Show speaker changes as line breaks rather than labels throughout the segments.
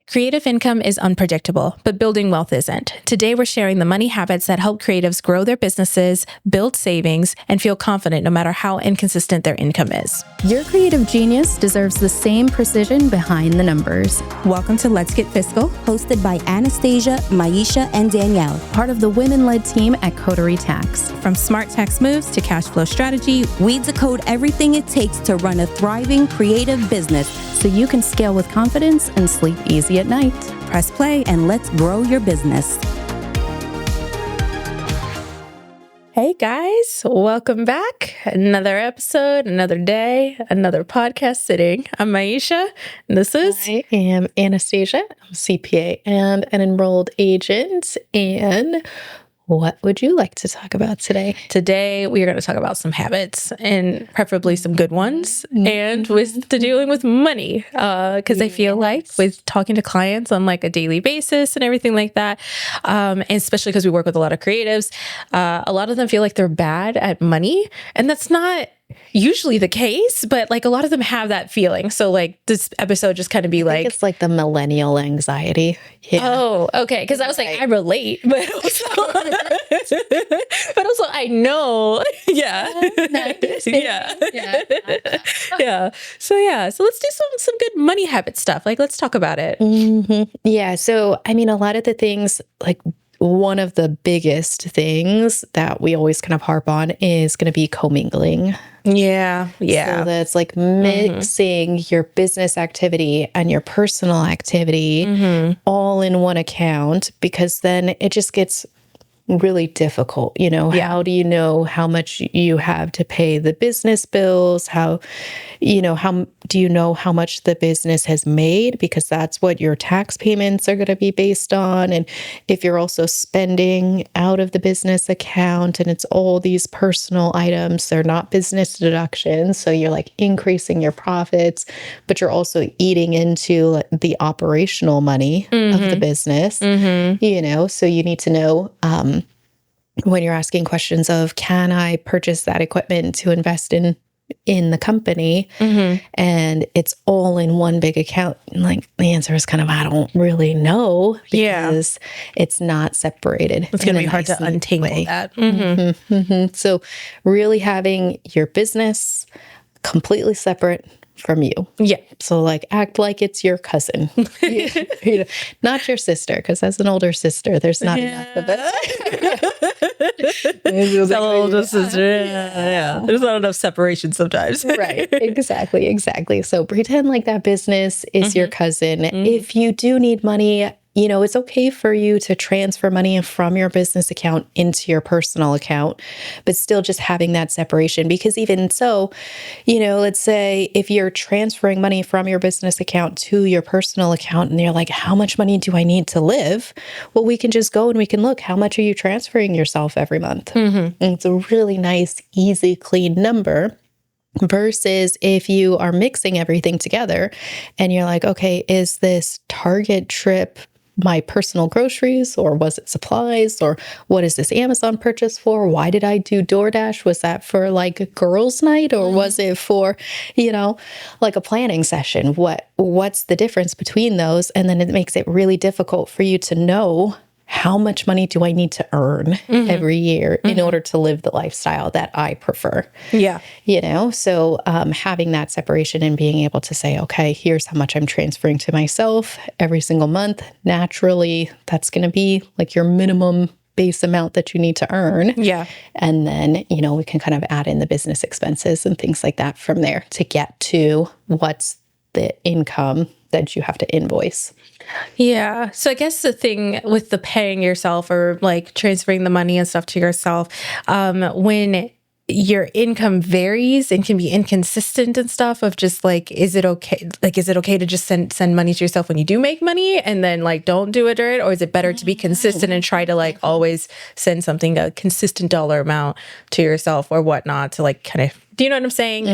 Creative income is unpredictable, but building wealth isn't. Today, we're sharing the money habits that help creatives grow their businesses, build savings, and feel confident no matter how inconsistent their income is.
Your creative genius deserves the same precision behind the numbers.
Welcome to Let's Get Fiscal,
hosted by Anastasia, Myiesha, and Danielle,
part of the women-led team at Coterie Tax.
From smart tax moves to cash flow strategy,
we decode everything it takes to run a thriving creative business
so you can scale with confidence and sleep easy at night.
Press play and let's grow your business.
Hey guys, welcome back. Another episode, another day, another podcast sitting. I'm Myiesha, and this is...
I am Anastasia. I'm a CPA and an enrolled agent. And what would you like to talk about today?
Today, we are going to talk about some habits, and preferably some good ones, and with dealing with money. Because I feel like with talking to clients on like a daily basis and everything like that, and especially because we work with a lot of creatives, a lot of them feel like they're bad at money, and that's not usually the case, but like a lot of them have that feeling. So like this episode just kind of be like,
it's like the millennial anxiety.
Yeah. Oh, okay. Because I was like, I relate, but also, I know. Yeah. Yeah. Yeah. So let's do some good money habit stuff. Like, let's talk about it.
Mm-hmm. Yeah. So, I mean, a lot of the things, like one of the biggest things that we always kind of harp on is going to be commingling.
Yeah.
So that's like mixing your business activity and your personal activity all in one account, because then it just gets really difficult. You know, how do you know how much you have to pay the business bills? How do you know how much the business has made? Because that's what your tax payments are going to be based on. And if you're also spending out of the business account and it's all these personal items, they're not business deductions. So you're like increasing your profits, but you're also eating into the operational money of the business, you know, so you need to know, when you're asking questions of, can I purchase that equipment to invest in the company? And it's all in one big account. And like the answer is kind of, I don't really know, because it's not separated.
It's going to be hard to untangle that.
So really having your business completely separate from you.
Yeah.
So like act like it's your cousin, you know, not your sister, because as an older sister, there's not enough of it.
Older sister. Yeah. There's not enough separation sometimes.
Right. Exactly. So pretend like that business is your cousin. If you do need money, you know, it's okay for you to transfer money from your business account into your personal account, but still just having that separation. Because even so, you know, let's say if you're transferring money from your business account to your personal account and you're like, how much money do I need to live? Well, we can just go and we can look, how much are you transferring yourself every month? And it's a really nice, easy, clean number. Versus if you are mixing everything together and you're like, okay, is this Target trip my personal groceries, or was it supplies, or what is this Amazon purchase for? Why did I do DoorDash? Was that for like a girls' night, or was it for, you know, like a planning session? What's the difference between those? And then it makes it really difficult for you to know, how much money do I need to earn every year in order to live the lifestyle that I prefer?
Yeah.
You know, so having that separation and being able to say, okay, here's how much I'm transferring to myself every single month. Naturally, that's going to be like your minimum base amount that you need to earn.
Yeah.
And then, you know, we can kind of add in the business expenses and things like that from there to get to what's the income that you have to invoice.
Yeah. So I guess the thing with the paying yourself or like transferring the money and stuff to yourself, when your income varies and can be inconsistent and stuff, of just like, is it okay? Like, is it okay to just send money to yourself when you do make money and then like don't do it, or is it better to be consistent and try to like always send something, a consistent dollar amount to yourself or whatnot, to like kind of Do you know what I'm saying?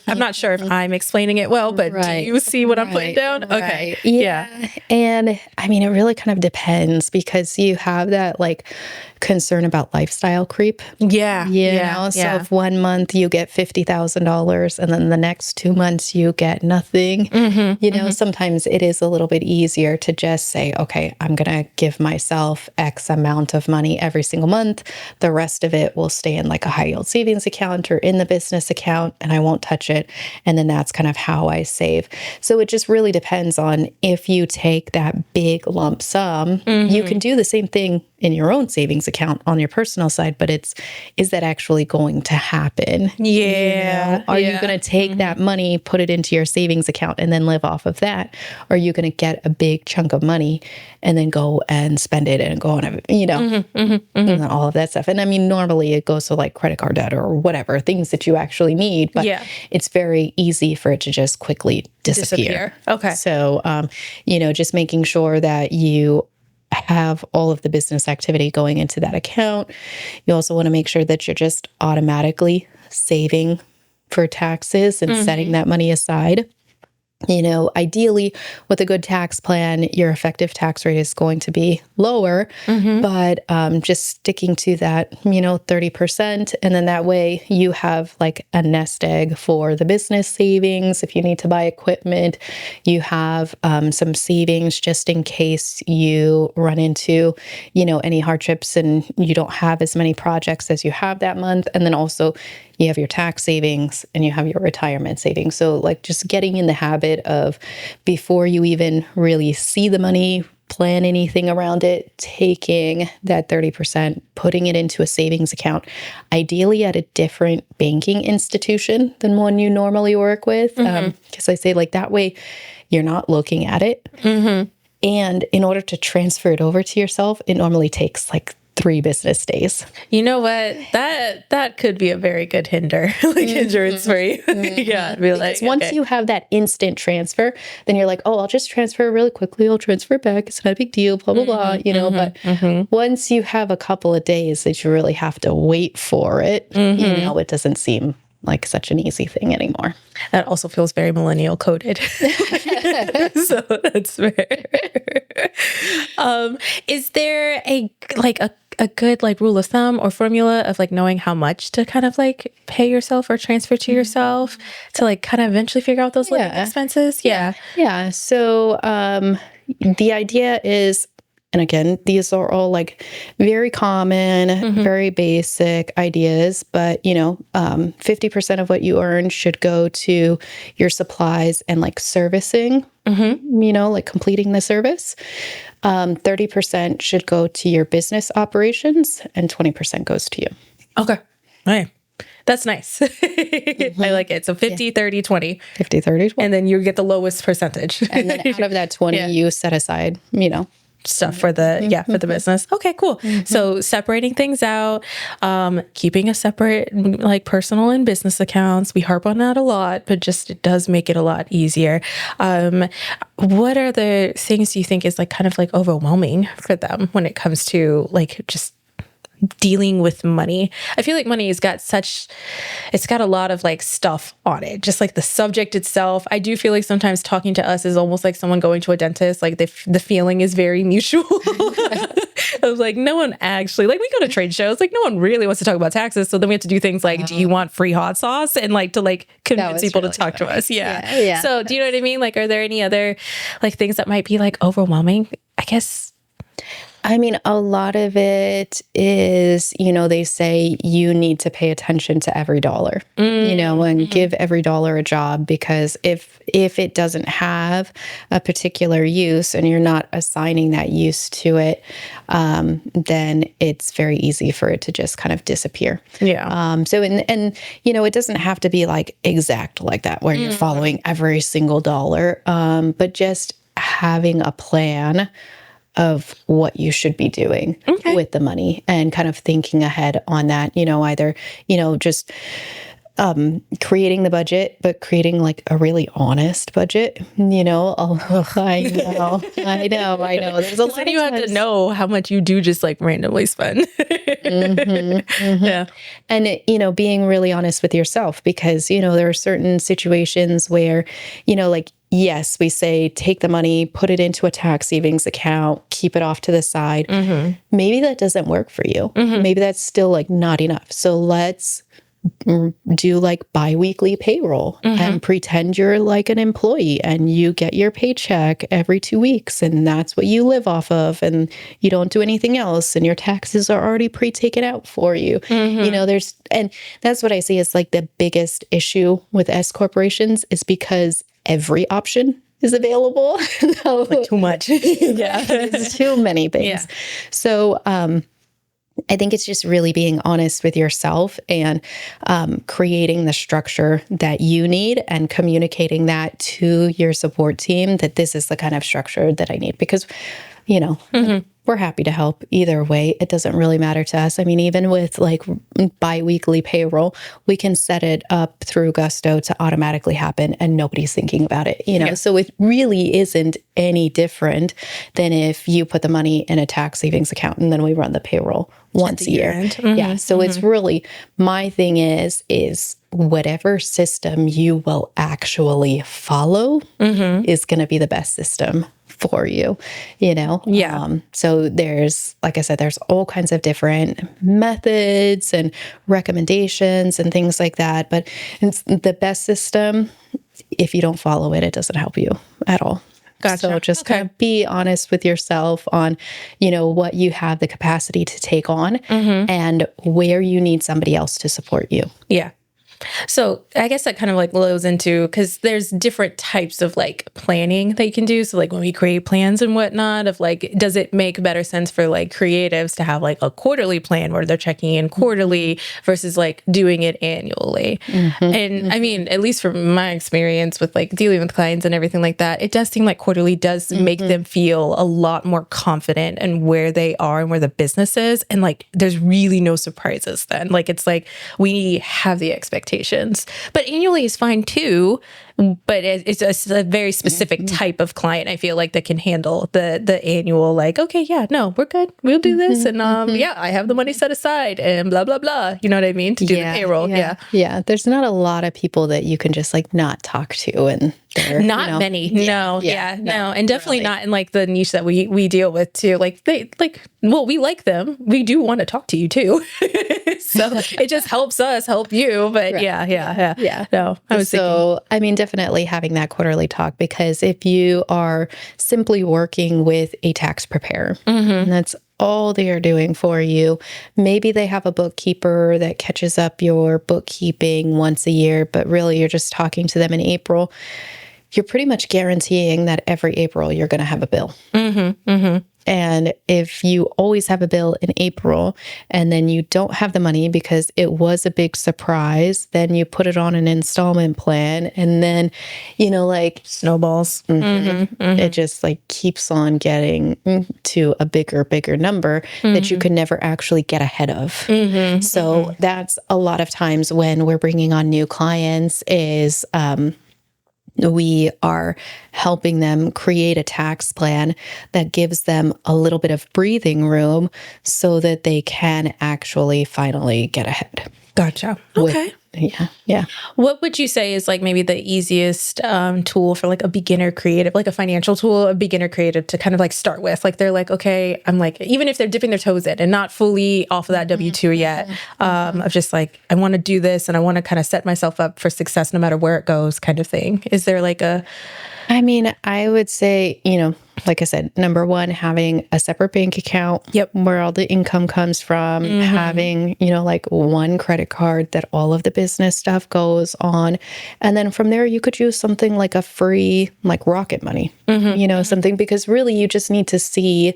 I'm not sure if I'm explaining it well, but do you see what I'm putting down? Okay.
Yeah. And I mean, it really kind of depends because you have that like concern about lifestyle creep.
Yeah.
So if 1 month you get $50,000 and then the next 2 months you get nothing, sometimes it is a little bit easier to just say, okay, I'm going to give myself X amount of money every single month. The rest of it will stay in like a high yield savings account or in the business account and I won't touch it. And then that's kind of how I save. So it just really depends on if you take that big lump sum, you can do the same thing in your own savings account on your personal side, but is that actually going to happen?
Yeah.
Are you going to take that money, put it into your savings account and then live off of that? Or are you going to get a big chunk of money and then go and spend it and go on, and all of that stuff. And I mean, normally it goes to like credit card debt or whatever, things that you actually need, but it's very easy for it to just quickly disappear.
Okay.
So, just making sure that you have all of the business activity going into that account. You also want to make sure that you're just automatically saving for taxes and setting that money aside. Ideally, with a good tax plan, your effective tax rate is going to be lower, but just sticking to that, 30%. And then that way you have like a nest egg for the business savings. If you need to buy equipment, you have some savings just in case you run into, any hardships and you don't have as many projects as you have that month. And then also you have your tax savings and you have your retirement savings. So like just getting in the habit of before you even really see the money, plan anything around it, taking that 30%, putting it into a savings account, ideally at a different banking institution than one you normally work with. Because I say like that way, you're not looking at it. And in order to transfer it over to yourself, it normally takes like 3 business days.
You know what? That could be a very good hindrance for you. Yeah. Be like,
once you have that instant transfer, then you're like, oh, I'll just transfer it really quickly. I'll transfer it back. It's not a big deal, blah, blah, blah, but once you have a couple of days that you really have to wait for it, it doesn't seem like such an easy thing anymore.
That also feels very millennial coded. So that's fair. Is there a good like rule of thumb or formula of like knowing how much to kind of like pay yourself or transfer to yourself to like kind of eventually figure out those living expenses? Yeah.
So the idea is, and again, these are all like very common, very basic ideas, but 50% of what you earn should go to your supplies and like servicing, like completing the service. 30% should go to your business operations and 20% goes to you.
Okay. All right. That's nice. I like it. So 50, 30, 20.
50, 30, 20.
And then you get the lowest percentage.
And then out of that 20, you set aside,
stuff for the for the business. Okay, cool. So separating things out, keeping a separate like personal and business accounts. We harp on that a lot, but just it does make it a lot easier. What are the things you think is like kind of like overwhelming for them when it comes to like just dealing with money? I feel like money has got it's got a lot of like stuff on it, just like the subject itself. I do feel like sometimes talking to us is almost like someone going to a dentist. Like the feeling is very mutual. I was like, no one actually, like we go to trade shows, like no one really wants to talk about taxes. So then we have to do things like, do you want free hot sauce? And like to like convince people
really
to talk
funny.
to us. Yeah. So do you know what I mean? Like, are there any other like things that might be like overwhelming? I guess.
I mean, a lot of it is, they say you need to pay attention to every dollar, and give every dollar a job, because if it doesn't have a particular use and you're not assigning that use to it, then it's very easy for it to just kind of disappear.
Yeah.
So, it doesn't have to be like exact like that where you're following every single dollar, but just having a plan of what you should be doing with the money and kind of thinking ahead on that, either, just creating the budget, but creating like a really honest budget, you know. I know. There's a lot
Then you have to know how much you do just like randomly spend. Yeah.
And, you know, being really honest with yourself, because, you know, there are certain situations where, you know, like, yes, we say, take the money, put it into a tax savings account, keep it off to the side. Maybe that doesn't work for you. Maybe that's still like not enough. So let's do like biweekly payroll and pretend you're like an employee and you get your paycheck every 2 weeks and that's what you live off of, and you don't do anything else and your taxes are already pre-taken out for you. You know, and that's what I see as like the biggest issue with S corporations, is because every option is available.
Like too much. Yeah.
It's too many things.
Yeah.
So, I think it's just really being honest with yourself and creating the structure that you need and communicating that to your support team, that this is the kind of structure that I need. Because, you know, we're happy to help either way. It doesn't really matter to us. I mean, even with like biweekly payroll, we can set it up through Gusto to automatically happen and nobody's thinking about it, you know? Yeah. So it really isn't any different than if you put the money in a tax savings account and then we run the payroll once a year. Yeah. So it's really, my thing is whatever system you will actually follow is going to be the best system for you, you know?
Yeah.
So there's, like I said, there's all kinds of different methods and recommendations and things like that. But it's the best system, if you don't follow it, it doesn't help you at all.
Gotcha.
So just kind of be honest with yourself on, you know, what you have the capacity to take on and where you need somebody else to support you.
Yeah. So I guess that kind of like flows into, because there's different types of like planning that you can do. So like when we create plans and whatnot, of like, does it make better sense for like creatives to have like a quarterly plan where they're checking in quarterly versus like doing it annually? And I mean, at least from my experience with like dealing with clients and everything like that, it does seem like quarterly does make them feel a lot more confident in where they are and where the business is. And like, there's really no surprises then. Like, it's like, we have the expectations. But annually is fine too. But it's a very specific type of client, I feel like, that can handle the annual, like, okay, yeah, no, we're good. We'll do this. And yeah, I have the money set aside and blah, blah, blah. You know what I mean? To do the payroll. Yeah.
There's not a lot of people that you can just like not talk to, and
not many. No. And definitely not in like the niche that we deal with too. Like we like them. We do want to talk to you too. So it just helps us help you. But yeah. No, I was thinking.
I mean, definitely having that quarterly talk, because if you are simply working with a tax preparer, and that's all they are doing for you, maybe they have a bookkeeper that catches up your bookkeeping once a year, but really you're just talking to them in April. You're pretty much guaranteeing that every April you're going to have a bill. And if you always have a bill in April and then you don't have the money because it was a big surprise, then you put it on an installment plan, and then, you know, like
snowballs.
It just like keeps on getting to a bigger number that you could never actually get ahead of. So that's a lot of times when we're bringing on new clients is, we are helping them create a tax plan that gives them a little bit of breathing room so that they can actually finally get ahead.
Gotcha. Okay.
Yeah.
What would you say is like maybe the easiest tool for like a beginner creative, like a financial tool, a beginner creative to kind of like start with? Like they're like, okay, I'm like, even if they're dipping their toes in and not fully off of that W-2 yet, of just like, I want to do this and I want to kind of set myself up for success no matter where it goes kind of thing. Is there like a...
I mean, I would say, you know, like I said, number one, having a separate bank account where all the income comes from, having, you know, like one credit card that all of the business stuff goes on. And then from there, you could use something like a free, like Rocket Money, you know, something, because really you just need to see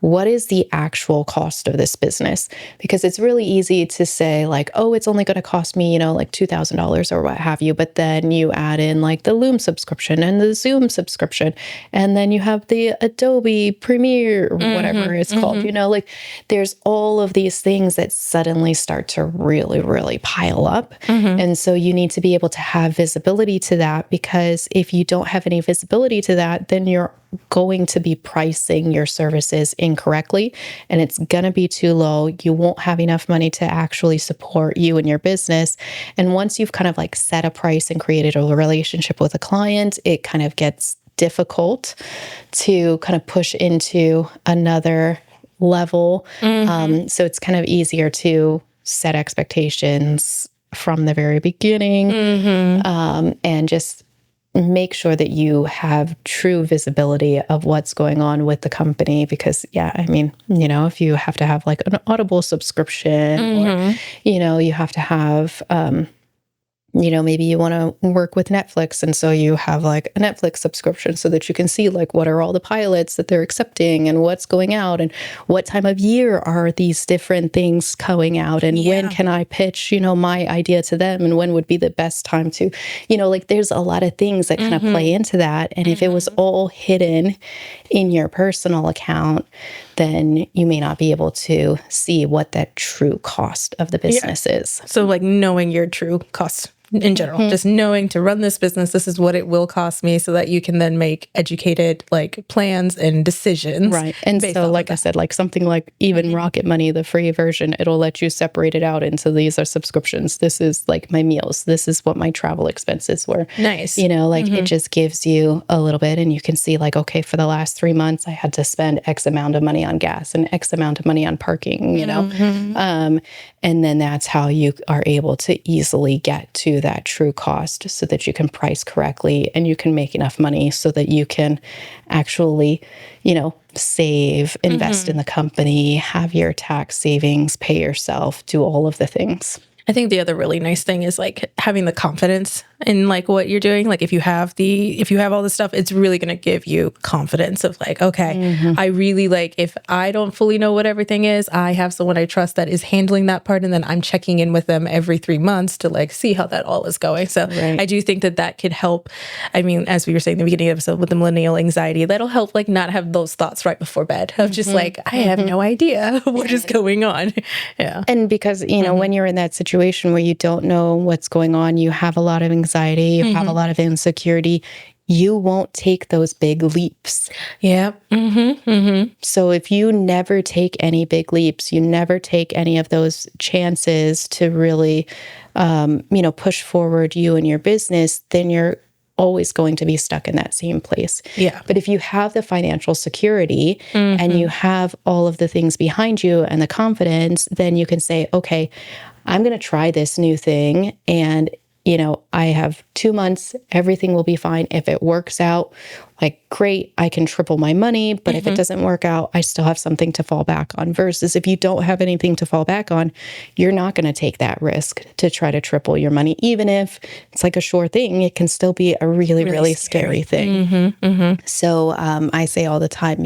what is the actual cost of this business? Because it's really easy to say like, oh, it's only going to cost me, like $2,000 or what have you. But then you add in like the Loom subscription and the Zoom subscription. And then you have the Adobe Premiere, whatever it's called, like there's all of these things that suddenly start to really, really pile up. And so you need to be able to have visibility to that, because if you don't have any visibility to that, then you're going to be pricing your services incorrectly, and it's going to be too low. You won't have enough money to actually support you and your business. And once you've kind of like set a price and created a relationship with a client, it kind of gets difficult to kind of push into another level. So it's kind of easier to set expectations from the very beginning, and just make sure that you have true visibility of what's going on with the company. Because, if you have to have like an Audible subscription, or, you have to have, maybe you want to work with Netflix. And so you have like a Netflix subscription so that you can see like what are all the pilots that they're accepting and what's going out and what time of year are these different things going out, and when can I pitch, my idea to them, and when would be the best time to, like there's a lot of things that kind of play into that. And if it was all hidden in your personal account, then you may not be able to see what that true cost of the business is.
So like knowing your true cost in general, just knowing to run this business, this is what it will cost me, so that you can then make educated like plans and decisions.
Right. And so like I said, like something like even Rocket Money, the free version, it'll let you separate it out into these are subscriptions. This is like my meals. This is what my travel expenses were.
Nice.
It just gives you a little bit, and you can see like, okay, for the last 3 months, I had to spend X amount of money on gas and X amount of money on parking, and then that's how you are able to easily get to that true cost, so that you can price correctly and you can make enough money so that you can actually, save, invest in the company, have your tax savings, pay yourself, do all of the things.
I think the other really nice thing is like having the confidence in like what you're doing. Like if you have all this stuff, it's really going to give you confidence of like, okay, I really like, if I don't fully know what everything is, I have someone I trust that is handling that part. And then I'm checking in with them every 3 months to like see how that all is going. So I do think that could help. I mean, as we were saying in the beginning of the episode with the millennial anxiety, that'll help like not have those thoughts right before bed of just like, I have no idea what is going on. Yeah.
And because, when you're in that situation where you don't know what's going on, you have a lot of anxiety, you have a lot of insecurity, you won't take those big leaps.
Yeah.
So if you never take any big leaps, you never take any of those chances to really, push forward you and your business, then you're always going to be stuck in that same place.
Yeah.
But if you have the financial security and you have all of the things behind you and the confidence, then you can say, okay, I'm going to try this new thing, and I have 2 months, everything will be fine. If it works out, like great, I can triple my money. But if it doesn't work out, I still have something to fall back on. Versus if you don't have anything to fall back on, you're not going to take that risk to try to triple your money. Even if it's like a sure thing, it can still be a really, really scary thing. So I say all the time,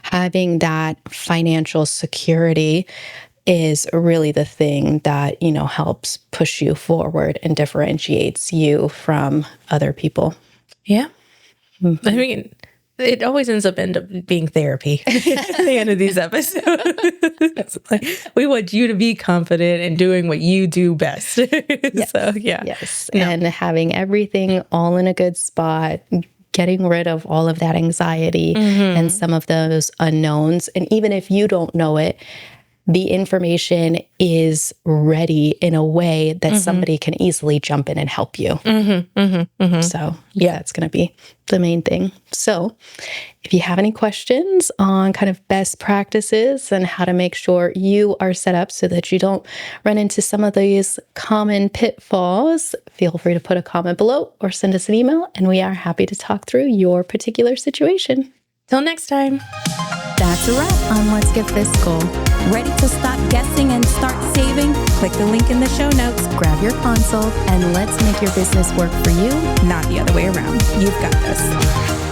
having that financial security is really the thing that, helps push you forward and differentiates you from other people.
Yeah. I mean, it always ends up being therapy at the end of these episodes. Like, we want you to be confident in doing what you do best.
Yes.
So, yeah.
Yes. No. And having everything all in a good spot, getting rid of all of that anxiety and some of those unknowns. And even if you don't know it, the information is ready in a way that somebody can easily jump in and help you. So that's going to be the main thing. So if you have any questions on kind of best practices and how to make sure you are set up so that you don't run into some of these common pitfalls, feel free to put a comment below or send us an email, and we are happy to talk through your particular situation.
Till next time.
That's a wrap on Let's Get Fiscal.
Ready to stop guessing and start saving? Click the link in the show notes.
Grab your consult and let's make your business work for you,
Not the other way around. You've got this.